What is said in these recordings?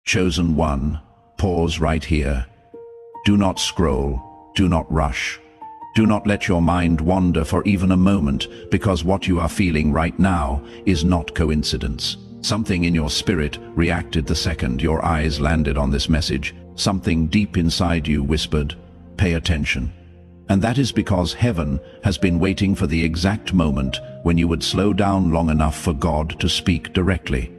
Chosen one, pause right here. Do not scroll, do not rush. Do not let your mind wander for even a moment, because what you are feeling right now is not coincidence. Something in your spirit reacted the second your eyes landed on this message. Something deep inside you whispered, "Pay attention." And that is because heaven has been waiting for the exact moment when you would slow down long enough for God to speak directly.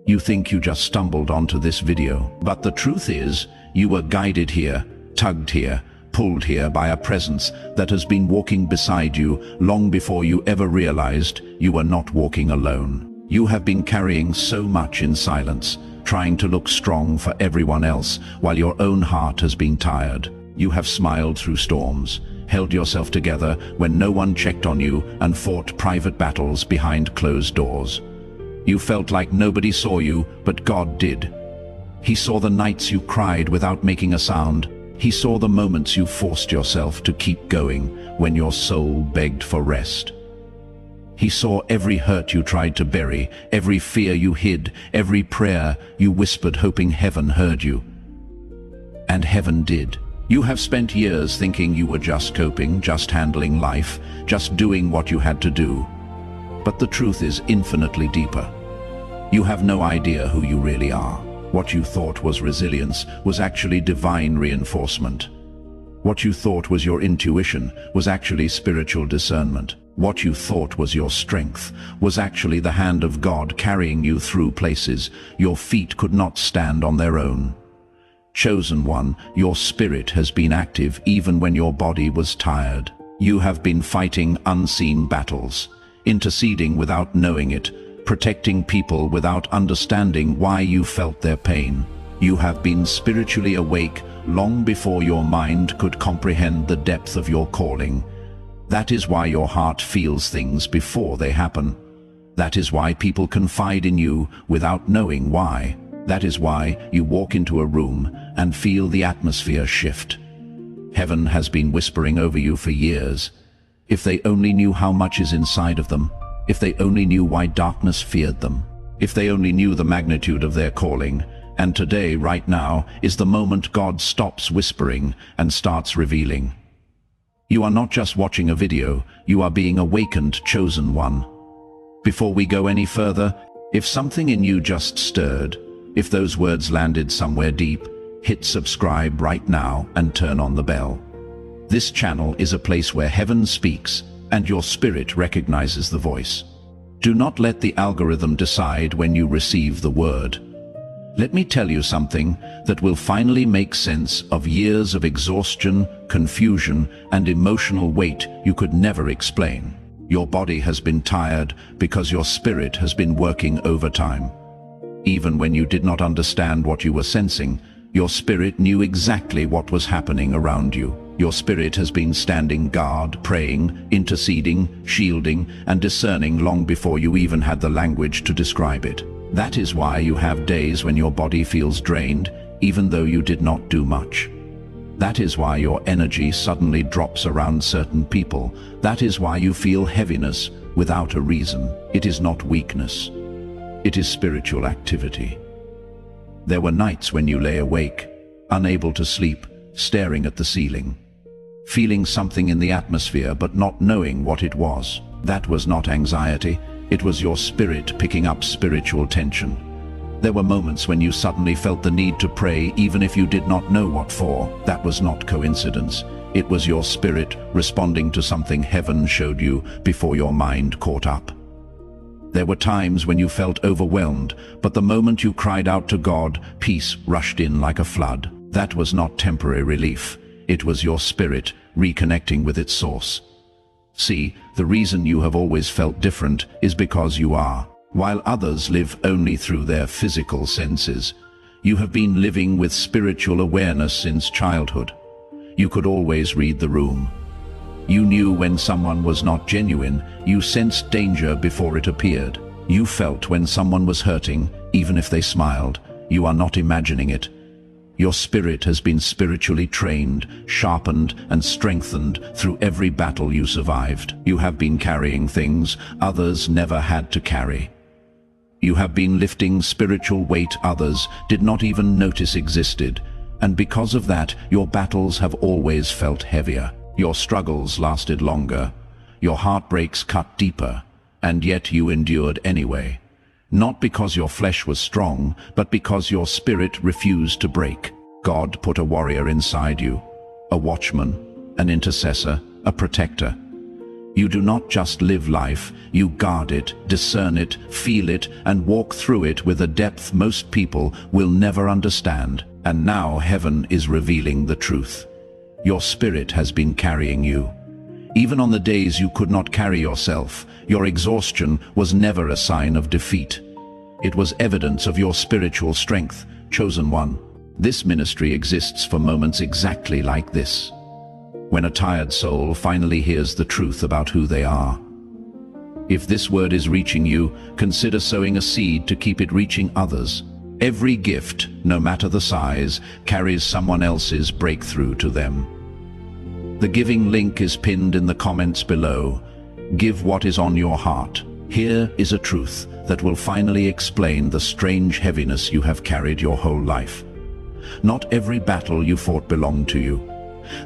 You think you just stumbled onto this video, but the truth is, you were guided here, tugged here, pulled here by a presence that has been walking beside you long before you ever realized you were not walking alone. You have been carrying so much in silence, trying to look strong for everyone else while your own heart has been tired. You have smiled through storms, held yourself together when no one checked on you, and fought private battles behind closed doors. You felt like nobody saw you, but God did. He saw the nights you cried without making a sound. He saw the moments you forced yourself to keep going when your soul begged for rest. He saw every hurt you tried to bury, every fear you hid, every prayer you whispered hoping heaven heard you. And heaven did. You have spent years thinking you were just coping, just handling life, just doing what you had to do. But the truth is infinitely deeper. You have no idea who you really are. What you thought was resilience was actually divine reinforcement. What you thought was your intuition was actually spiritual discernment. What you thought was your strength was actually the hand of God carrying you through places your feet could not stand on their own. Chosen one, your spirit has been active even when your body was tired. You have been fighting unseen battles, interceding without knowing it, protecting people without understanding why you felt their pain. You have been spiritually awake long before your mind could comprehend the depth of your calling. That is why your heart feels things before they happen. That is why people confide in you without knowing why. That is why you walk into a room and feel the atmosphere shift. Heaven has been whispering over you for years. If they only knew how much is inside of them, if they only knew why darkness feared them, if they only knew the magnitude of their calling. And today, right now, is the moment God stops whispering and starts revealing. You are not just watching a video, you are being awakened, chosen one. Before we go any further, if something in you just stirred, if those words landed somewhere deep, hit subscribe right now and turn on the bell. This channel is a place where heaven speaks and your spirit recognizes the voice. Do not let the algorithm decide when you receive the word. Let me tell you something that will finally make sense of years of exhaustion, confusion, and emotional weight you could never explain. Your body has been tired because your spirit has been working overtime. Even when you did not understand what you were sensing, your spirit knew exactly what was happening around you. Your spirit has been standing guard, praying, interceding, shielding, and discerning long before you even had the language to describe it. That is why you have days when your body feels drained, even though you did not do much. That is why your energy suddenly drops around certain people. That is why you feel heaviness without a reason. It is not weakness. It is spiritual activity. There were nights when you lay awake, unable to sleep, staring at the ceiling, feeling something in the atmosphere but not knowing what it was. That was not anxiety. It was your spirit picking up spiritual tension. There were moments when you suddenly felt the need to pray even if you did not know what for. That was not coincidence. It was your spirit responding to something heaven showed you before your mind caught up. There were times when you felt overwhelmed, but the moment you cried out to God, peace rushed in like a flood. That was not temporary relief. It was your spirit reconnecting with its source. See, the reason you have always felt different is because you are. While others live only through their physical senses, you have been living with spiritual awareness since childhood. You could always read the room. You knew when someone was not genuine. You sensed danger before it appeared. You felt when someone was hurting, even if they smiled. You are not imagining it. Your spirit has been spiritually trained, sharpened, and strengthened through every battle you survived. You have been carrying things others never had to carry. You have been lifting spiritual weight others did not even notice existed, and because of that, your battles have always felt heavier. Your struggles lasted longer. Your heartbreaks cut deeper, and yet you endured anyway. Not because your flesh was strong, but because your spirit refused to break. God put a warrior inside you, a watchman, an intercessor, a protector. You do not just live life, you guard it, discern it, feel it, and walk through it with a depth most people will never understand. And now heaven is revealing the truth. Your spirit has been carrying you. Even on the days you could not carry yourself, your exhaustion was never a sign of defeat. It was evidence of your spiritual strength, chosen one. This ministry exists for moments exactly like this, when a tired soul finally hears the truth about who they are. If this word is reaching you, consider sowing a seed to keep it reaching others. Every gift, no matter the size, carries someone else's breakthrough to them. The giving link is pinned in the comments below. Give what is on your heart. Here is a truth that will finally explain the strange heaviness you have carried your whole life. Not every battle you fought belonged to you.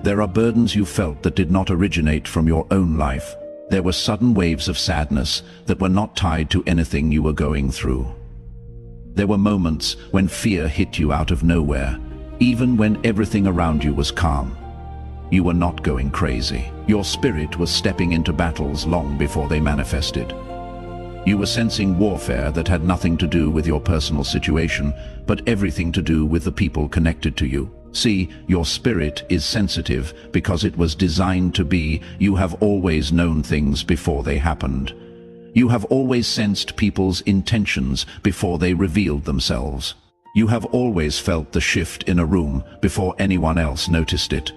There are burdens you felt that did not originate from your own life. There were sudden waves of sadness that were not tied to anything you were going through. There were moments when fear hit you out of nowhere, even when everything around you was calm. You were not going crazy. Your spirit was stepping into battles long before they manifested. You were sensing warfare that had nothing to do with your personal situation, but everything to do with the people connected to you. See, your spirit is sensitive because it was designed to be. You have always known things before they happened. You have always sensed people's intentions before they revealed themselves. You have always felt the shift in a room before anyone else noticed it.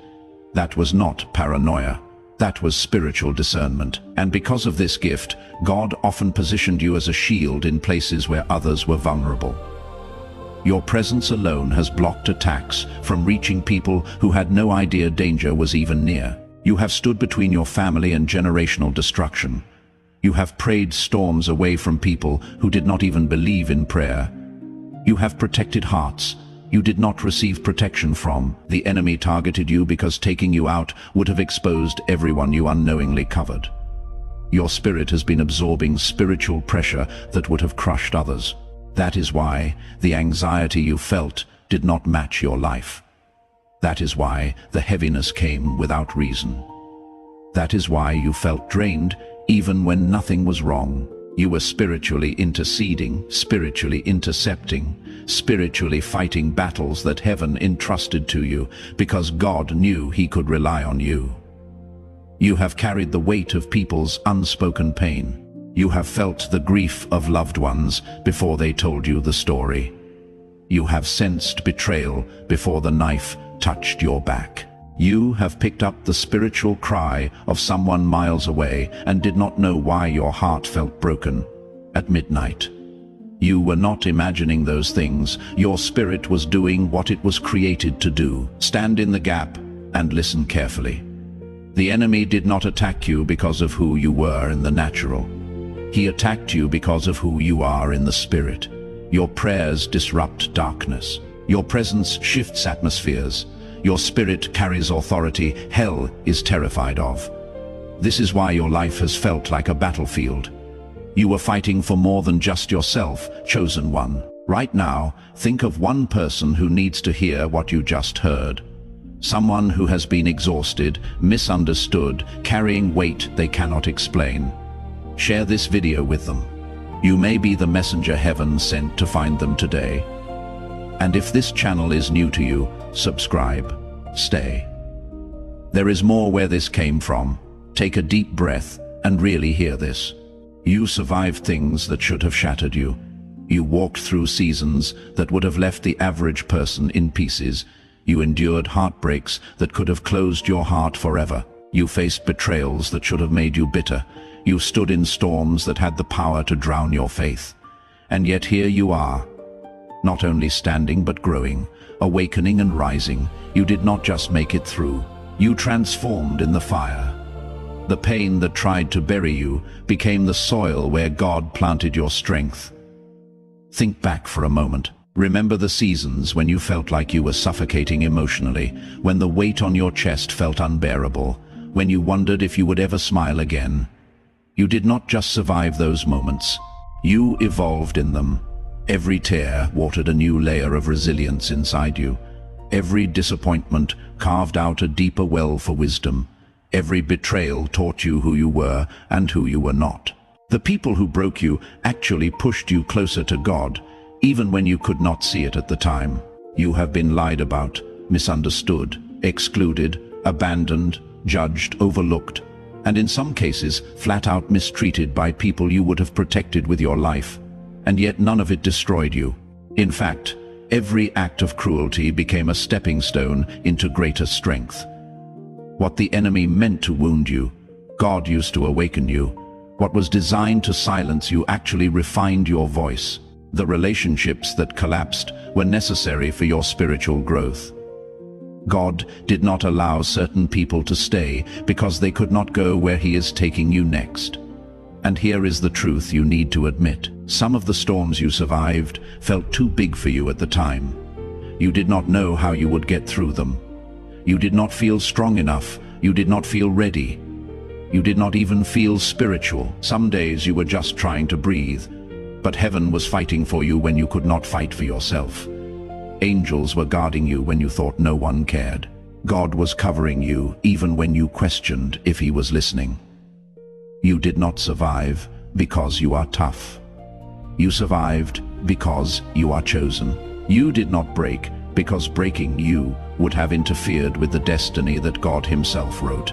That was not paranoia. That was spiritual discernment. And because of this gift, God often positioned you as a shield in places where others were vulnerable. Your presence alone has blocked attacks from reaching people who had no idea danger was even near. You have stood between your family and generational destruction. You have prayed storms away from people who did not even believe in prayer. You have protected hearts you did not receive protection from. The enemy targeted you because taking you out would have exposed everyone you unknowingly covered. Your spirit has been absorbing spiritual pressure that would have crushed others. That is why the anxiety you felt did not match your life. That is why the heaviness came without reason. That is why you felt drained even when nothing was wrong. You were spiritually interceding, spiritually intercepting, spiritually fighting battles that heaven entrusted to you because God knew he could rely on you. You have carried the weight of people's unspoken pain. You have felt the grief of loved ones before they told you the story. You have sensed betrayal before the knife touched your back. You have picked up the spiritual cry of someone miles away and did not know why your heart felt broken at midnight. You were not imagining those things. Your spirit was doing what it was created to do. Stand in the gap and listen carefully. The enemy did not attack you because of who you were in the natural. He attacked you because of who you are in the spirit. Your prayers disrupt darkness. Your presence shifts atmospheres. Your spirit carries authority hell is terrified of. This is why your life has felt like a battlefield. You were fighting for more than just yourself, chosen one. Right now, think of one person who needs to hear what you just heard. Someone who has been exhausted, misunderstood, carrying weight they cannot explain. Share this video with them. You may be the messenger heaven sent to find them today. And if this channel is new to you, subscribe. Stay. There is more where this came from. Take a deep breath and really hear this. You survived things that should have shattered you. You walked through seasons that would have left the average person in pieces. You endured heartbreaks that could have closed your heart forever. You faced betrayals that should have made you bitter. You stood in storms that had the power to drown your faith. And yet here you are, not only standing but growing, awakening and rising. You did not just make it through. You transformed in the fire. The pain that tried to bury you became the soil where God planted your strength. Think back for a moment. Remember the seasons when you felt like you were suffocating emotionally, when the weight on your chest felt unbearable, when you wondered if you would ever smile again. You did not just survive those moments. You evolved in them. Every tear watered a new layer of resilience inside you. Every disappointment carved out a deeper well for wisdom. Every betrayal taught you who you were and who you were not. The people who broke you actually pushed you closer to God, even when you could not see it at the time. You have been lied about, misunderstood, excluded, abandoned, judged, overlooked, and in some cases flat out mistreated by people you would have protected with your life. And yet none of it destroyed you. In fact, every act of cruelty became a stepping stone into greater strength. What the enemy meant to wound you, God used to awaken you. What was designed to silence you actually refined your voice. The relationships that collapsed were necessary for your spiritual growth. God did not allow certain people to stay because they could not go where He is taking you next. And here is the truth you need to admit. Some of the storms you survived felt too big for you at the time. You did not know how you would get through them. You did not feel strong enough. You did not feel ready. You did not even feel spiritual. Some days you were just trying to breathe, but heaven was fighting for you when you could not fight for yourself. Angels were guarding you when you thought no one cared. God was covering you even when you questioned if He was listening. You did not survive because you are tough. You survived because you are chosen. You did not break because breaking you would have interfered with the destiny that God Himself wrote.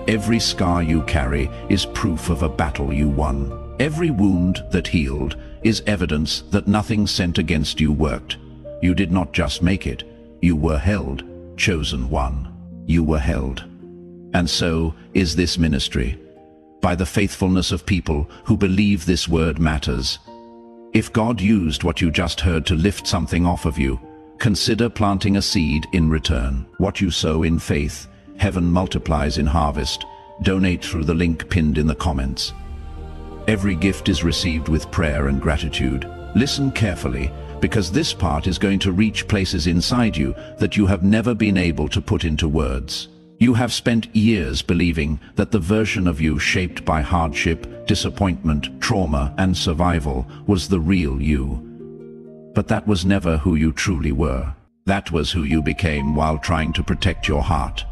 Every scar you carry is proof of a battle you won. Every wound that healed is evidence that nothing sent against you worked. You did not just make it. You were held, chosen one. You were held. And so is this ministry, by the faithfulness of people who believe this word matters. If God used what you just heard to lift something off of you, consider planting a seed in return. What you sow in faith, heaven multiplies in harvest. Donate through the link pinned in the comments. Every gift is received with prayer and gratitude. Listen carefully, because this part is going to reach places inside you that you have never been able to put into words. You have spent years believing that the version of you shaped by hardship, disappointment, trauma, and survival was the real you. But that was never who you truly were. That was who you became while trying to protect your heart.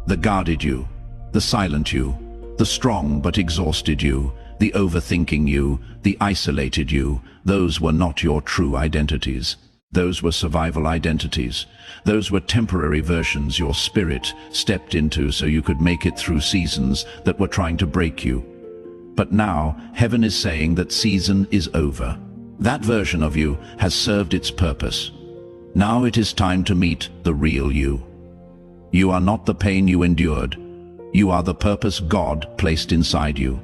The guarded you, the silent you, the strong but exhausted you, the overthinking you, the isolated you. Those were not your true identities. Those were survival identities. Those were temporary versions your spirit stepped into so you could make it through seasons that were trying to break you. But now, heaven is saying that season is over. That version of you has served its purpose. Now it is time to meet the real you. You are not the pain you endured. You are the purpose God placed inside you.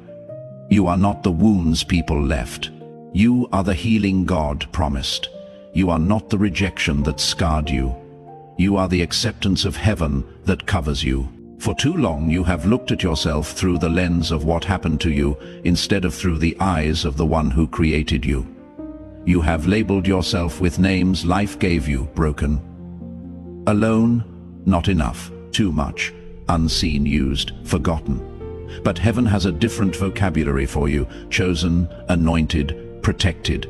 You are not the wounds people left. You are the healing God promised. You are not the rejection that scarred you. You are the acceptance of heaven that covers you. For too long you have looked at yourself through the lens of what happened to you instead of through the eyes of the one who created you. You have labeled yourself with names life gave you: broken, alone, not enough, too much, unseen, used, forgotten. But heaven has a different vocabulary for you: chosen, anointed, protected,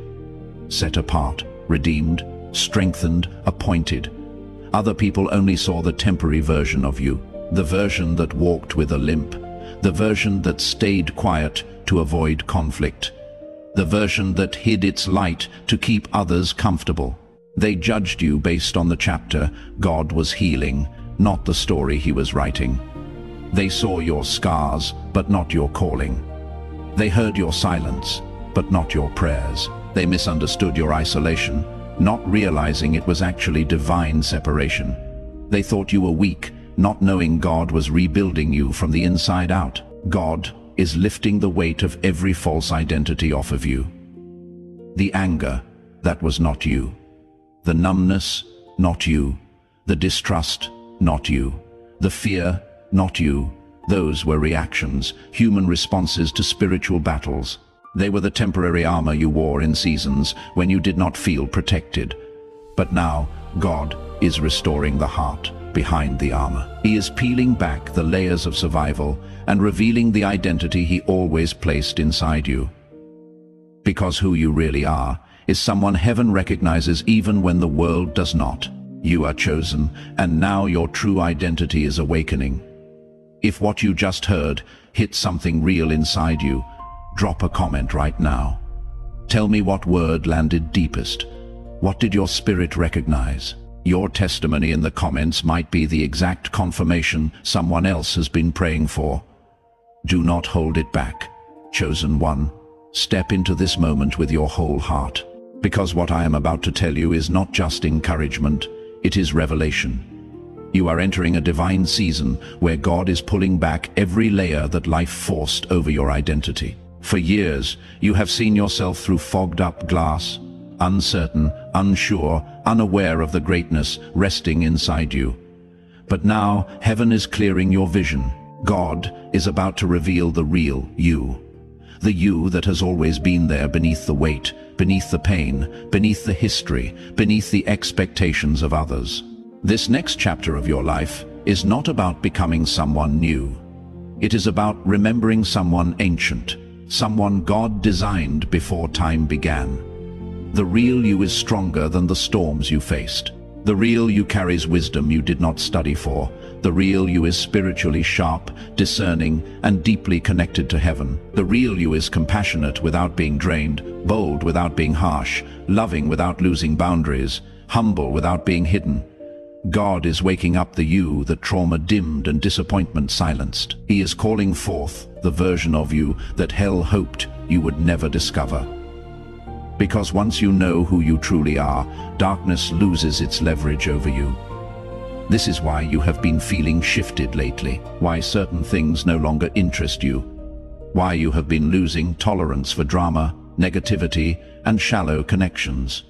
set apart, redeemed, strengthened, appointed. Other people only saw the temporary version of you, the version that walked with a limp, the version that stayed quiet to avoid conflict, the version that hid its light to keep others comfortable. They judged you based on the chapter God was healing, not the story He was writing. They saw your scars, but not your calling. They heard your silence, but not your prayers. They misunderstood your isolation, not realizing it was actually divine separation. They thought you were weak, not knowing God was rebuilding you from the inside out. God is lifting the weight of every false identity off of you. The anger, that was not you. The numbness, not you. The distrust, not you. The fear, not you. Those were reactions, human responses to spiritual battles. They were the temporary armor you wore in seasons when you did not feel protected. But now, God is restoring the heart behind the armor. He is peeling back the layers of survival and revealing the identity He always placed inside you. Because who you really are is someone heaven recognizes even when the world does not. You are chosen, and now your true identity is awakening. If what you just heard hit something real inside you, drop a comment right now. Tell me what word landed deepest. What did your spirit recognize? Your testimony in the comments might be the exact confirmation someone else has been praying for. Do not hold it back. Chosen one, step into this moment with your whole heart. Because what I am about to tell you is not just encouragement, it is revelation. You are entering a divine season where God is pulling back every layer that life forced over your identity. For years, you have seen yourself through fogged-up glass, uncertain, unsure, unaware of the greatness resting inside you. But now, heaven is clearing your vision. God is about to reveal the real you. The you that has always been there beneath the weight, beneath the pain, beneath the history, beneath the expectations of others. This next chapter of your life is not about becoming someone new. It is about remembering someone ancient, someone God designed before time began. The real you is stronger than the storms you faced. The real you carries wisdom you did not study for. The real you is spiritually sharp, discerning, and deeply connected to heaven. The real you is compassionate without being drained, bold without being harsh, loving without losing boundaries, humble without being hidden. God is waking up the you that trauma dimmed and disappointment silenced. He is calling forth the version of you that hell hoped you would never discover. Because once you know who you truly are, darkness loses its leverage over you. This is why you have been feeling shifted lately, why certain things no longer interest you, why you have been losing tolerance for drama, negativity, and shallow connections,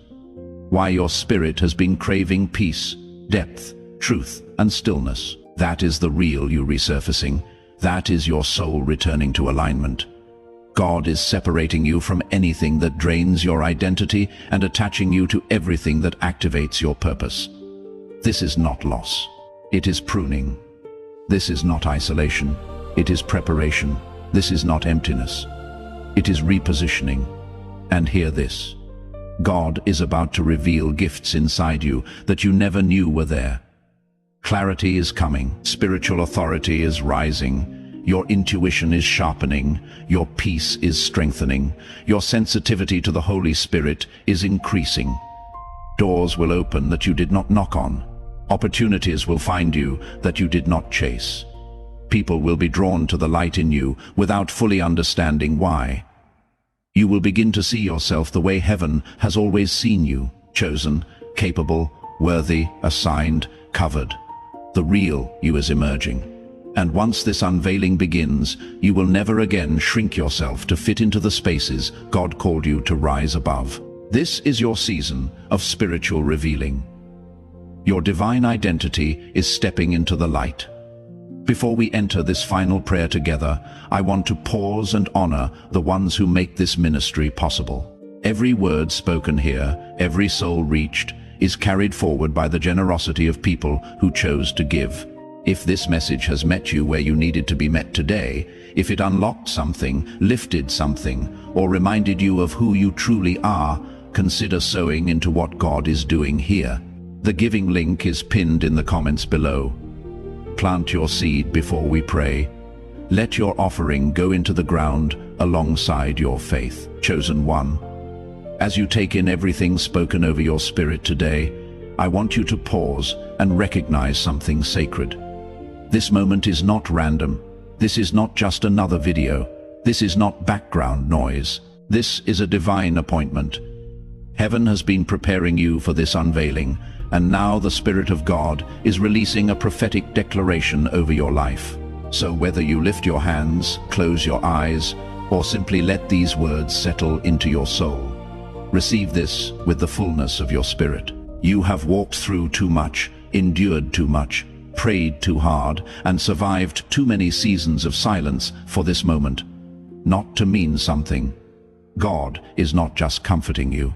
why your spirit has been craving peace, depth, truth, and stillness. That is the real you resurfacing. That is your soul returning to alignment. God is separating you from anything that drains your identity and attaching you to everything that activates your purpose. This is not loss. It is pruning. This is not isolation. It is preparation. This is not emptiness. It is repositioning. And hear this. God is about to reveal gifts inside you that you never knew were there. Clarity is coming. Spiritual authority is rising. Your intuition is sharpening, your peace is strengthening, your sensitivity to the Holy Spirit is increasing. Doors will open that you did not knock on. Opportunities will find you that you did not chase. People will be drawn to the light in you without fully understanding why. You will begin to see yourself the way heaven has always seen you, chosen, capable, worthy, assigned, covered. The real you is emerging. And once this unveiling begins, you will never again shrink yourself to fit into the spaces God called you to rise above. This is your season of spiritual revealing. Your divine identity is stepping into the light. Before we enter this final prayer together, I want to pause and honor the ones who make this ministry possible. Every word spoken here, every soul reached, is carried forward by the generosity of people who chose to give. If this message has met you where you needed to be met today, if it unlocked something, lifted something, or reminded you of who you truly are, consider sowing into what God is doing here. The giving link is pinned in the comments below. Plant your seed before we pray. Let your offering go into the ground alongside your faith. Chosen one, as you take in everything spoken over your spirit today, I want you to pause and recognize something sacred. This moment is not random. This is not just another video. This is not background noise. This is a divine appointment. Heaven has been preparing you for this unveiling, and now the Spirit of God is releasing a prophetic declaration over your life. So whether you lift your hands, close your eyes, or simply let these words settle into your soul, receive this with the fullness of your spirit. You have walked through too much, endured too much, prayed too hard, and survived too many seasons of silence for this moment. Not to mean something, God is not just comforting you.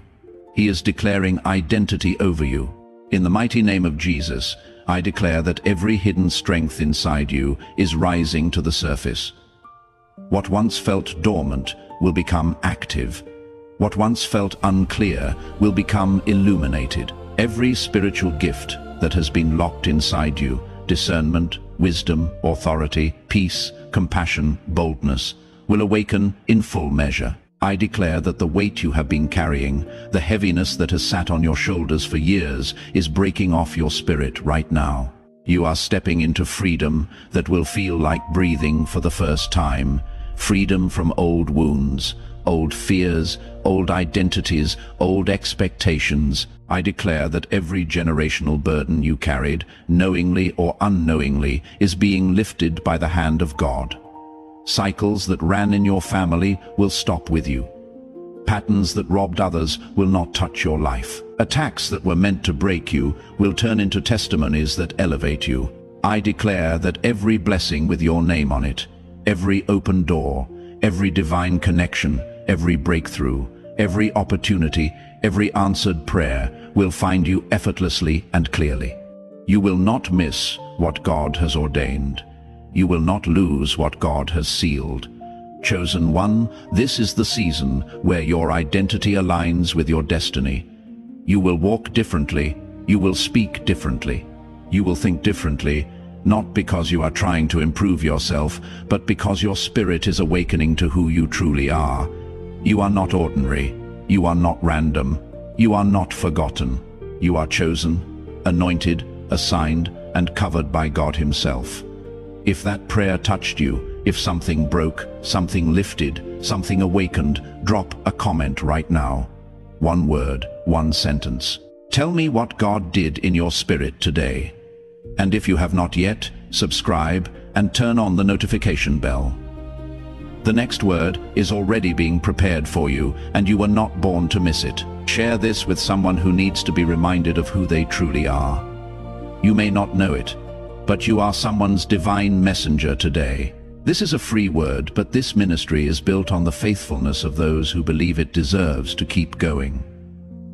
He is declaring identity over you. In the mighty name of Jesus, I declare that every hidden strength inside you is rising to the surface. What once felt dormant will become active. What once felt unclear will become illuminated. Every spiritual gift that has been locked inside you, discernment, wisdom, authority, peace, compassion, boldness, will awaken in full measure. I declare that the weight you have been carrying, the heaviness that has sat on your shoulders for years, is breaking off your spirit right now. You are stepping into freedom that will feel like breathing for the first time. Freedom from old wounds, old fears, old identities, old expectations. I declare that every generational burden you carried, knowingly or unknowingly, is being lifted by the hand of God. Cycles that ran in your family will stop with you. Patterns that robbed others will not touch your life. Attacks that were meant to break you will turn into testimonies that elevate you. I declare that every blessing with your name on it, every open door, every divine connection, every breakthrough, every opportunity, every answered prayer will find you effortlessly and clearly. You will not miss what God has ordained. You will not lose what God has sealed. Chosen one, this is the season where your identity aligns with your destiny. You will walk differently. You will speak differently. You will think differently, not because you are trying to improve yourself, but because your spirit is awakening to who you truly are. You are not ordinary. You are not random. You are not forgotten. You are chosen, anointed, assigned, and covered by God Himself. If that prayer touched you, if something broke, something lifted, something awakened, drop a comment right now. One word, one sentence. Tell me what God did in your spirit today. And if you have not yet, subscribe and turn on the notification bell. The next word is already being prepared for you, and you were not born to miss it. Share this with someone who needs to be reminded of who they truly are. You may not know it, but you are someone's divine messenger today. This is a free word, but this ministry is built on the faithfulness of those who believe it deserves to keep going.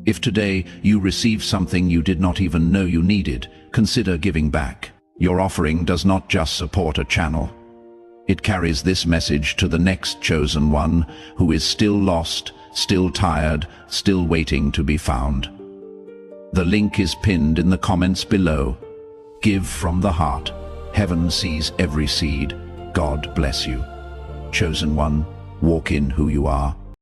If today you receive something you did not even know you needed, consider giving back. Your offering does not just support a channel. It carries this message to the next chosen one who is still lost, still tired, still waiting to be found. The link is pinned in the comments below. Give from the heart. Heaven sees every seed. God bless you. Chosen one, walk in who you are.